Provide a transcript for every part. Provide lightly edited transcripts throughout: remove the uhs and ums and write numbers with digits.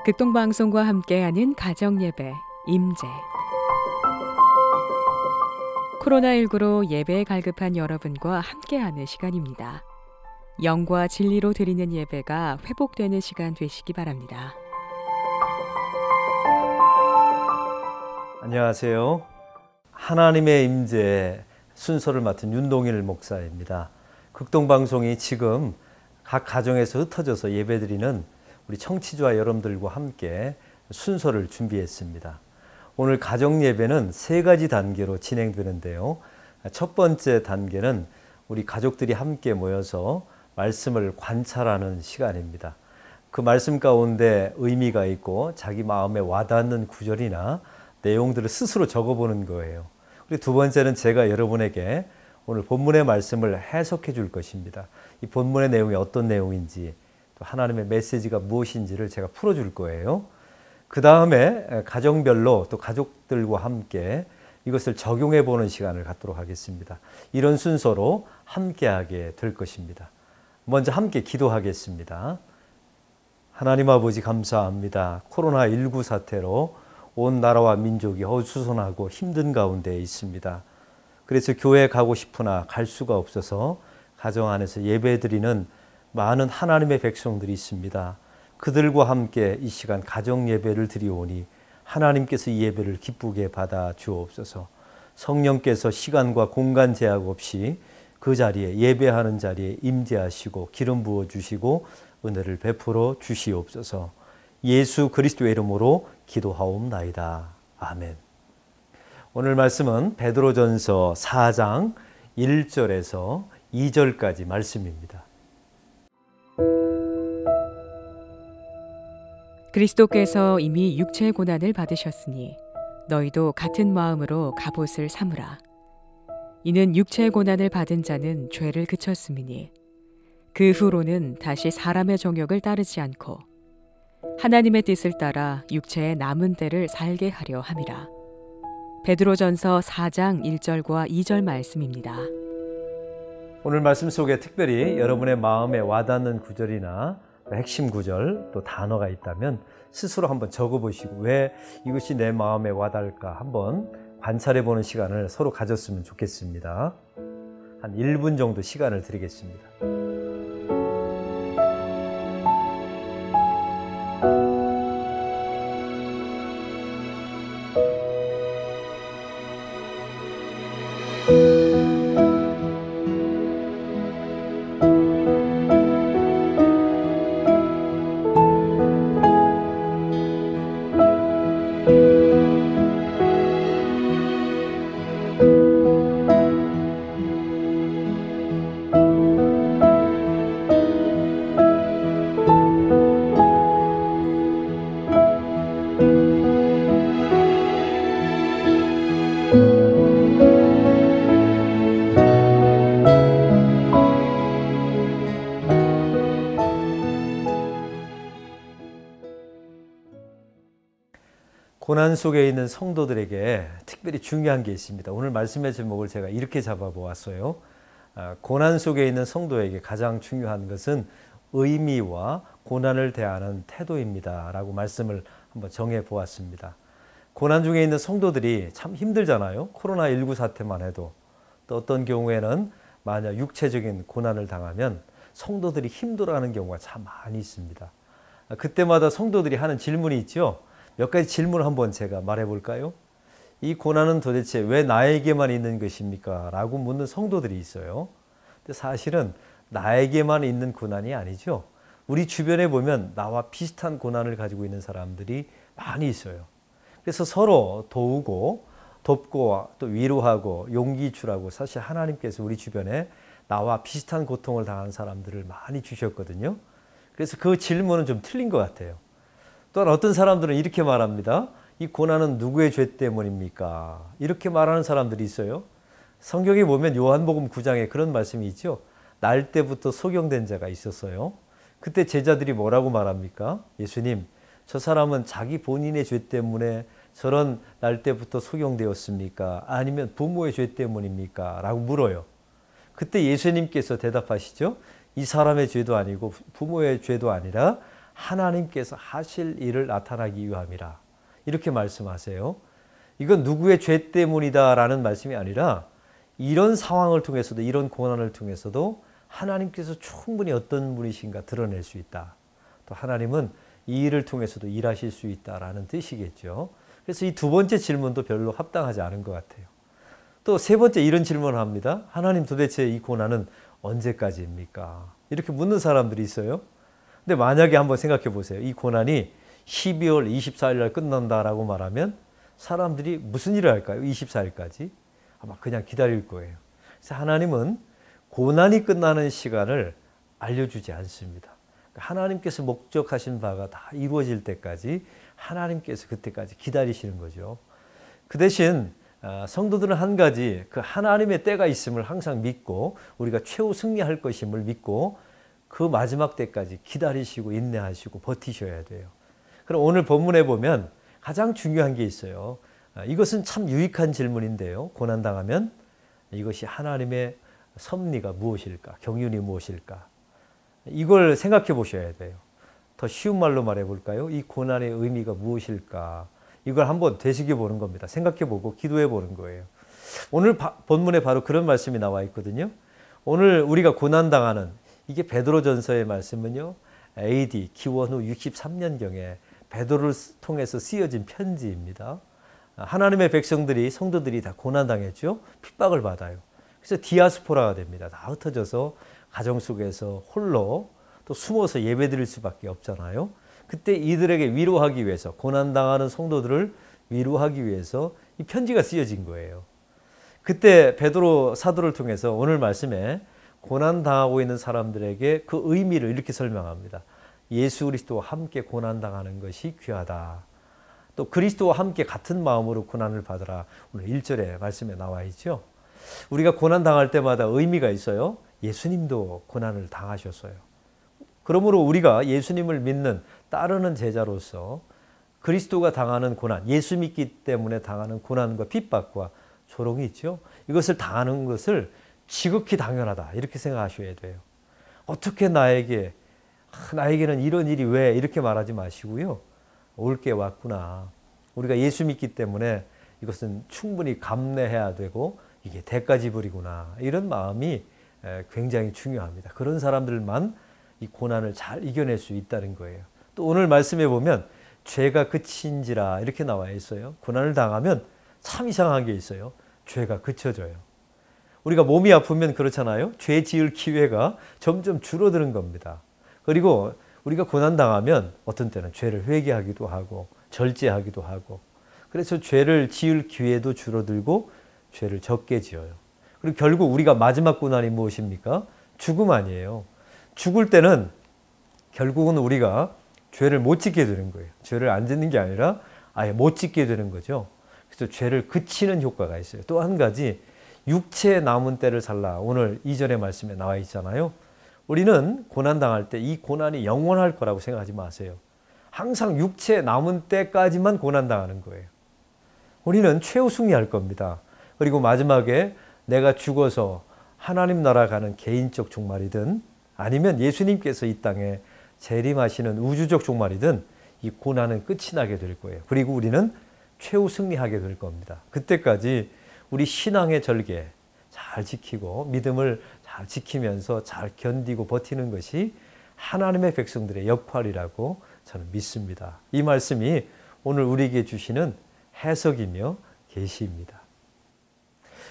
극동방송과 함께하는 가정예배 임재. 코로나19로 예배에 갈급한 여러분과 함께하는 시간입니다. 영과 진리로 드리는 예배가 회복되는 시간 되시기 바랍니다. 안녕하세요. 하나님의 임재 순서를 맡은 윤동일 목사입니다. 극동방송이 지금 각 가정에서 흩어져서 예배드리는 우리 청취자 여러분들과 함께 순서를 준비했습니다. 오늘 가정 예배는 세 가지 단계로 진행되는데요. 첫 번째 단계는 우리 가족들이 함께 모여서 말씀을 관찰하는 시간입니다. 그 말씀 가운데 의미가 있고 자기 마음에 와닿는 구절이나 내용들을 스스로 적어보는 거예요. 그리고 두 번째는 제가 여러분에게 오늘 본문의 말씀을 해석해 줄 것입니다. 이 본문의 내용이 어떤 내용인지, 또 하나님의 메시지가 무엇인지를 제가 풀어줄 거예요. 그 다음에 가정별로 또 가족들과 함께 이것을 적용해 보는 시간을 갖도록 하겠습니다. 이런 순서로 함께하게 될 것입니다. 먼저 함께 기도하겠습니다. 하나님 아버지 감사합니다. 코로나19 사태로 온 나라와 민족이 어수선하고 힘든 가운데 있습니다. 그래서 교회 가고 싶으나 갈 수가 없어서 가정 안에서 예배드리는 많은 하나님의 백성들이 있습니다. 그들과 함께 이 시간 가정 예배를 드리오니 하나님께서 이 예배를 기쁘게 받아 주옵소서. 성령께서 시간과 공간 제약 없이 그 자리에 예배하는 자리에 임재하시고 기름 부어 주시고 은혜를 베풀어 주시옵소서. 예수 그리스도의 이름으로 기도하옵나이다. 아멘. 오늘 말씀은 베드로전서 4장 1절에서 2절까지 말씀입니다. 그리스도께서 이미 육체의 고난을 받으셨으니 너희도 같은 마음으로 갑옷을 삼으라. 이는 육체의 고난을 받은 자는 죄를 그쳤음이니 그 후로는 다시 사람의 정욕을 따르지 않고 하나님의 뜻을 따라 육체의 남은 때를 살게 하려 함이라. 베드로전서 4장 1절과 2절 말씀입니다. 오늘 말씀 속에 특별히 여러분의 마음에 와닿는 구절이나 핵심 구절 또 단어가 있다면 스스로 한번 적어보시고 왜 이것이 내 마음에 와닿을까 한번 관찰해보는 시간을 서로 가졌으면 좋겠습니다. 한 1분 정도 시간을 드리겠습니다. 고난 속에 있는 성도들에게 특별히 중요한 게 있습니다. 오늘 말씀의 제목을 제가 이렇게 잡아보았어요. 고난 속에 있는 성도에게 가장 중요한 것은 의미와 고난을 대하는 태도입니다. 라고 말씀을 한번 정해보았습니다. 고난 중에 있는 성도들이 참 힘들잖아요. 코로나19 사태만 해도. 또 어떤 경우에는 만약 육체적인 고난을 당하면 성도들이 힘들어하는 경우가 참 많이 있습니다. 그때마다 성도들이 하는 질문이 있죠. 몇 가지 질문을 한번 제가 말해볼까요? 이 고난은 도대체 왜 나에게만 있는 것입니까? 라고 묻는 성도들이 있어요. 근데 사실은 나에게만 있는 고난이 아니죠. 우리 주변에 보면 나와 비슷한 고난을 가지고 있는 사람들이 많이 있어요. 그래서 서로 도우고 돕고 또 위로하고 용기 주라고 사실 하나님께서 우리 주변에 나와 비슷한 고통을 당한 사람들을 많이 주셨거든요. 그래서 그 질문은 좀 틀린 것 같아요. 또한 어떤 사람들은 이렇게 말합니다. 이 고난은 누구의 죄 때문입니까? 이렇게 말하는 사람들이 있어요. 성경에 보면 요한복음 9장에 그런 말씀이 있죠. 날 때부터 소경된 자가 있었어요. 그때 제자들이 뭐라고 말합니까? 예수님, 저 사람은 자기 본인의 죄 때문에 저런 날 때부터 소경되었습니까? 아니면 부모의 죄 때문입니까? 라고 물어요. 그때 예수님께서 대답하시죠. 이 사람의 죄도 아니고 부모의 죄도 아니라 하나님께서 하실 일을 나타나기 위함이라. 이렇게 말씀하세요. 이건 누구의 죄 때문이다라는 말씀이 아니라 이런 상황을 통해서도, 이런 고난을 통해서도 하나님께서 충분히 어떤 분이신가 드러낼 수 있다. 또 하나님은 이 일을 통해서도 일하실 수 있다라는 뜻이겠죠. 그래서 이 두 번째 질문도 별로 합당하지 않은 것 같아요. 또 세 번째 이런 질문을 합니다. 하나님, 도대체 이 고난은 언제까지입니까? 이렇게 묻는 사람들이 있어요. 근데 만약에 한번 생각해 보세요. 이 고난이 12월 24일 날 끝난다라고 말하면 사람들이 무슨 일을 할까요? 24일까지? 아마 그냥 기다릴 거예요. 그래서 하나님은 고난이 끝나는 시간을 알려주지 않습니다. 하나님께서 목적하신 바가 다 이루어질 때까지 하나님께서 그때까지 기다리시는 거죠. 그 대신 성도들은 한 가지, 그 하나님의 때가 있음을 항상 믿고 우리가 최후 승리할 것임을 믿고 그 마지막 때까지 기다리시고 인내하시고 버티셔야 돼요. 그럼 오늘 본문에 보면 가장 중요한 게 있어요. 이것은 참 유익한 질문인데요. 고난당하면 이것이 하나님의 섭리가 무엇일까? 경륜이 무엇일까? 이걸 생각해 보셔야 돼요. 더 쉬운 말로 말해 볼까요? 이 고난의 의미가 무엇일까? 이걸 한번 되새겨 보는 겁니다. 생각해 보고 기도해 보는 거예요. 오늘 본문에 바로 그런 말씀이 나와 있거든요. 오늘 우리가 고난당하는, 이게 베드로전서의 말씀은요, AD 기원 후 63년경에 베드로를 통해서 쓰여진 편지입니다. 하나님의 백성들이, 성도들이 다 고난당했죠. 핍박을 받아요. 그래서 디아스포라가 됩니다. 다 흩어져서 가정 속에서 홀로 또 숨어서 예배드릴 수밖에 없잖아요. 그때 이들에게 위로하기 위해서, 고난당하는 성도들을 위로하기 위해서 이 편지가 쓰여진 거예요. 그때 베드로 사도를 통해서 오늘 말씀에 고난당하고 있는 사람들에게 그 의미를 이렇게 설명합니다. 예수 그리스도와 함께 고난당하는 것이 귀하다. 또 그리스도와 함께 같은 마음으로 고난을 받으라. 오늘 1절에 말씀에 나와 있죠. 우리가 고난당할 때마다 의미가 있어요. 예수님도 고난을 당하셨어요. 그러므로 우리가 예수님을 믿는, 따르는 제자로서 그리스도가 당하는 고난, 예수 믿기 때문에 당하는 고난과 핍박과 조롱이 있죠. 이것을 당하는 것을 지극히 당연하다, 이렇게 생각하셔야 돼요. 어떻게 나에게는 이런 일이 왜, 이렇게 말하지 마시고요. 올 게 왔구나. 우리가 예수 믿기 때문에 이것은 충분히 감내해야 되고 이게 대가 지불이구나. 이런 마음이 굉장히 중요합니다. 그런 사람들만 이 고난을 잘 이겨낼 수 있다는 거예요. 또 오늘 말씀해 보면 죄가 그친지라 이렇게 나와 있어요. 고난을 당하면 참 이상한 게 있어요. 죄가 그쳐져요. 우리가 몸이 아프면 그렇잖아요. 죄 지을 기회가 점점 줄어드는 겁니다. 그리고 우리가 고난당하면 어떤 때는 죄를 회개하기도 하고 절제하기도 하고, 그래서 죄를 지을 기회도 줄어들고 죄를 적게 지어요. 그리고 결국 우리가 마지막 고난이 무엇입니까? 죽음 아니에요. 죽을 때는 결국은 우리가 죄를 못 짓게 되는 거예요. 죄를 안 짓는 게 아니라 아예 못 짓게 되는 거죠. 그래서 죄를 그치는 효과가 있어요. 또 한 가지, 육체의 남은 때를 살라. 오늘 2절의 말씀에 나와 있잖아요. 우리는 고난당할 때 이 고난이 영원할 거라고 생각하지 마세요. 항상 육체의 남은 때까지만 고난당하는 거예요. 우리는 최후 승리할 겁니다. 그리고 마지막에 내가 죽어서 하나님 나라 가는 개인적 종말이든 아니면 예수님께서 이 땅에 재림하시는 우주적 종말이든 이 고난은 끝이 나게 될 거예요. 그리고 우리는 최후 승리하게 될 겁니다. 그때까지 우리 신앙의 절개 잘 지키고 믿음을 잘 지키면서 잘 견디고 버티는 것이 하나님의 백성들의 역할이라고 저는 믿습니다. 이 말씀이 오늘 우리에게 주시는 해석이며 계시입니다.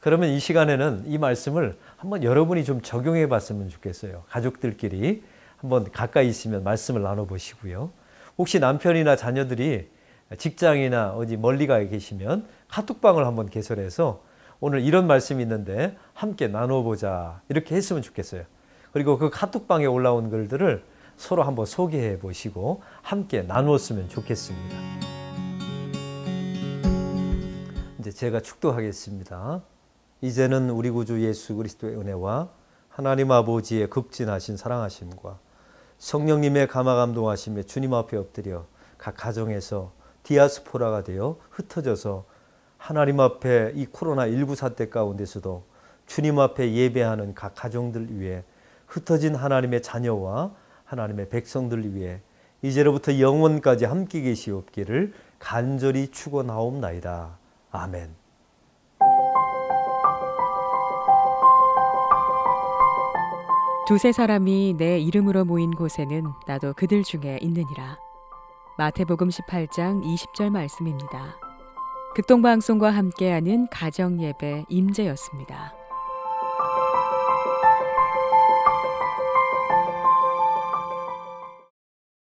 그러면 이 시간에는 이 말씀을 한번 여러분이 좀 적용해 봤으면 좋겠어요. 가족들끼리 한번 가까이 있으면 말씀을 나눠보시고요. 혹시 남편이나 자녀들이 직장이나 어디 멀리 가 계시면 카톡방을 한번 개설해서 오늘 이런 말씀이 있는데 함께 나눠보자, 이렇게 했으면 좋겠어요. 그리고 그 카톡방에 올라온 글들을 서로 한번 소개해 보시고 함께 나누었으면 좋겠습니다. 이제 제가 축도하겠습니다. 이제는 우리 구주 예수 그리스도의 은혜와 하나님 아버지의 극진하신 사랑하심과 성령님의 감화감동하심에 주님 앞에 엎드려 각 가정에서 디아스포라가 되어 흩어져서 하나님 앞에 이 코로나19 사태 가운데서도 주님 앞에 예배하는 각 가정들 위해 흩어진 하나님의 자녀와 하나님의 백성들 위해 이제로부터 영원까지 함께 계시옵기를 간절히 축원하옵나이다. 아멘. 두세 사람이 내 이름으로 모인 곳에는 나도 그들 중에 있느니라. 마태복음 18장 20절 말씀입니다. 극동방송과 함께하는 가정예배 임재였습니다.